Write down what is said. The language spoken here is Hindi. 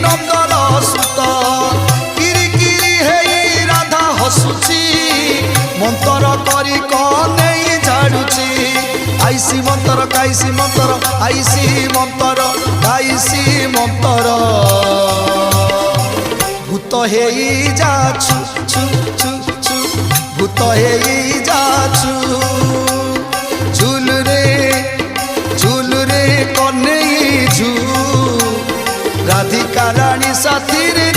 नंदर सुत किरी किरी हेई राधा हसुची मंतर करी कने झाड़ुची आईसी मंतर काईसी मंतर आईसी मंतर काईसी मंतर भूत हेई जाछु छु छु छु भूत हेई जाछु झूल रे कन्हई झू राधिका रानी साथी रे